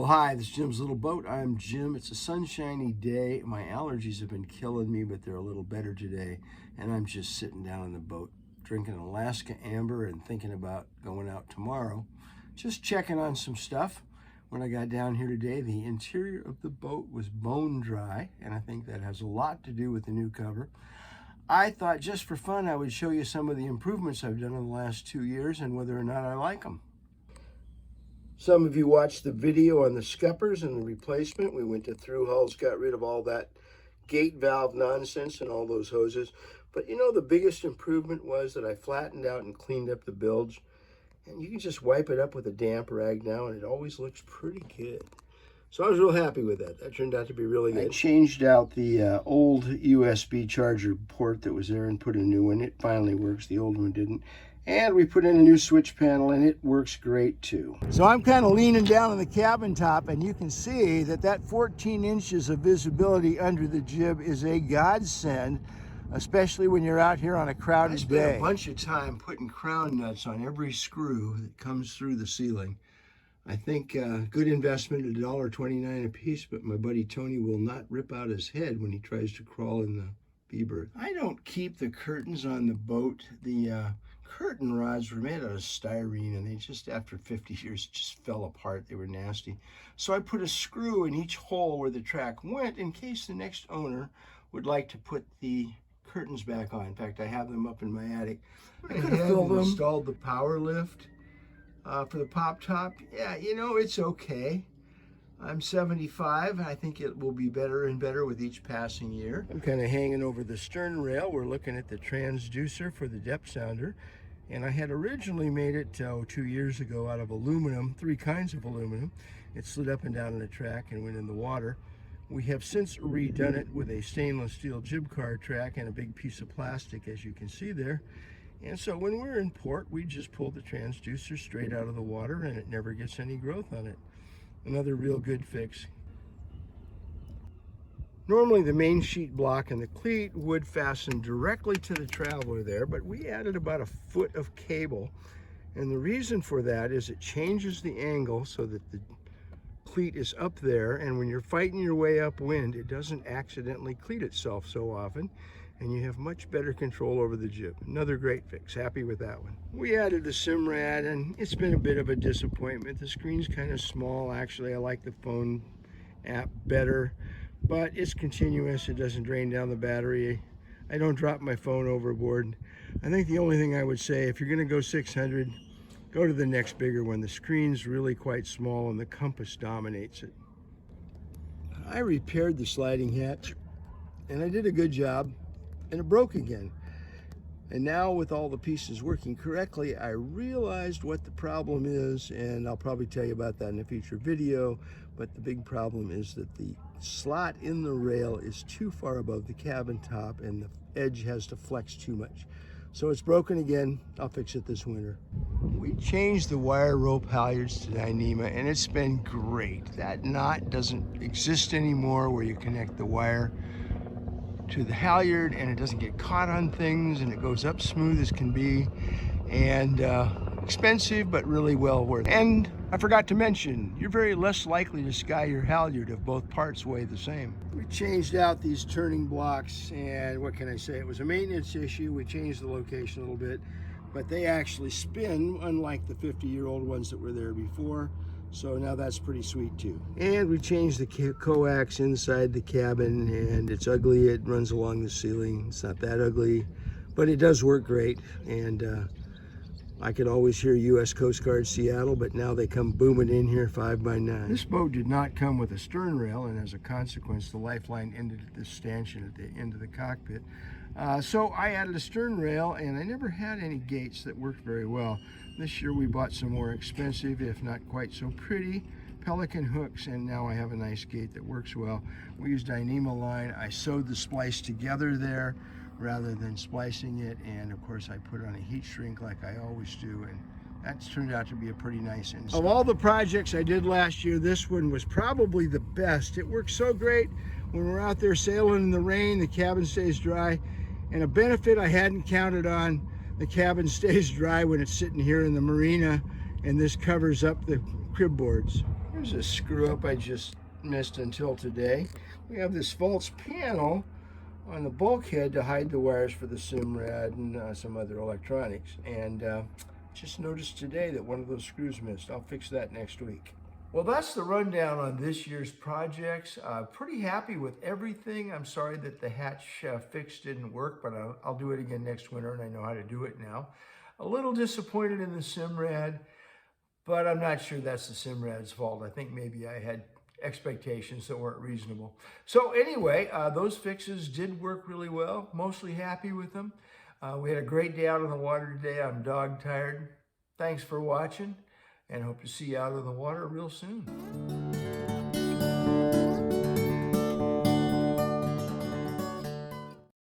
Well, hi, this is Jim's Little Boat. I'm Jim. It's a sunshiny day. My allergies have been killing me, but they're a little better today. And I'm just sitting down in the boat, drinking Alaska Amber and thinking about going out tomorrow. Just checking on some stuff. When I got down here today, the interior of the boat was bone dry, and I think that has a lot to do with the new cover. I thought just for fun I would show you some of the improvements I've done in the last 2 years and whether or not I like them. Some of you watched the video on the scuppers and the replacement. We went to through hulls, got rid of all that gate valve nonsense and all those hoses. But you know, the biggest improvement was that I flattened out and cleaned up the bilge. And you can just wipe it up with a damp rag now, and it always looks pretty good. So I was real happy with that. That turned out to be really good. I changed out the old USB charger port that was there and put a new one. It finally works. The old one didn't. And we put in a new switch panel, and it works great too. So I'm kind of leaning down on the cabin top, and you can see that 14 inches of visibility under the jib is a godsend, especially when you're out here on a crowded day. I spent a bunch of time putting crown nuts on every screw that comes through the ceiling. I think good investment, $1.29 a piece, but my buddy Tony will not rip out his head when he tries to crawl in the B-bird. I don't keep the curtains on the boat. The curtain rods were made out of styrene, and they just, after 50 years, just fell apart. They were nasty. So I put a screw in each hole where the track went in case the next owner would like to put the curtains back on. In fact, I have them up in my attic. I could have installed the power lift for the pop top. Yeah, you know, it's okay. I'm 75. I think it will be better and better with each passing year. I'm kind of hanging over the stern rail. We're looking at the transducer for the depth sounder. And I had originally made it 2 years ago out of aluminum, 3 kinds of aluminum. It slid up and down on the track and went in the water. We have since redone it with a stainless steel jib car track and a big piece of plastic, as you can see there. And so when we're in port, we just pull the transducer straight out of the water, and it never gets any growth on it. Another real good fix. Normally the main sheet block and the cleat would fasten directly to the traveler there, but we added about 1 foot of cable. And the reason for that is it changes the angle so that the cleat is up there, and when you're fighting your way upwind, it doesn't accidentally cleat itself so often, and you have much better control over the jib. Another great fix. Happy with that one. We added the Simrad, and it's been a bit of a disappointment. The screen's kind of small. Actually, I like the phone app better, but it's continuous. It doesn't drain down the battery. I don't drop my phone overboard. I think the only thing I would say, if you're going to go 600, go to the next bigger one. The screen's really quite small, and the compass dominates it. I repaired the sliding hatch, and I did a good job. And it broke again. And now with all the pieces working correctly, I realized what the problem is, and I'll probably tell you about that in a future video. But the big problem is that the slot in the rail is too far above the cabin top, and the edge has to flex too much. So it's broken again. I'll fix it this winter. We changed the wire rope halyards to Dyneema, and it's been great. That knot doesn't exist anymore where you connect the wire to the halyard and it doesn't get caught on things, and it goes up smooth as can be, and expensive but really well worth it. And I forgot to mention, you're very less likely to sky your halyard if both parts weigh the same. We changed out these turning blocks, and what can I say, it was a maintenance issue. We changed the location a little bit, but they actually spin unlike the 50-year-old ones that were there before. So now that's pretty sweet too. And we changed the coax inside the cabin, and it's ugly. It runs along the ceiling. It's not that ugly, but it does work great. And I could always hear U.S. Coast Guard Seattle, but now they come booming in here 5 by 9. This boat did not come with a stern rail, and as a consequence, the lifeline ended at this stanchion at the end of the cockpit. So I added a stern rail, and I never had any gates that worked very well. This year we bought some more expensive, if not quite so pretty, Pelican hooks, and now I have a nice gate that works well. We used Dyneema line. I sewed the splice together there rather than splicing it, and of course I put on a heat shrink like I always do, and that's turned out to be a pretty nice install. Of all the projects I did last year, this one was probably the best. It works so great when we're out there sailing in the rain. The cabin stays dry, and a benefit I hadn't counted on, the cabin stays dry when it's sitting here in the marina, and this covers up the crib boards. Here's a screw up I just missed until today. We have this false panel on the bulkhead to hide the wires for the Simrad and some other electronics. And just noticed today that one of those screws missed. I'll fix that next week. Well, that's the rundown on this year's projects. Pretty happy with everything. I'm sorry that the hatch fix didn't work, but I'll do it again next winter, and I know how to do it now. A little disappointed in the Simrad, but I'm not sure that's the Simrad's fault. I think maybe I had expectations that weren't reasonable. So anyway, those fixes did work really well. Mostly happy with them. We had a great day out on the water today. I'm dog tired. Thanks for watching, and hope to see you out on the water real soon.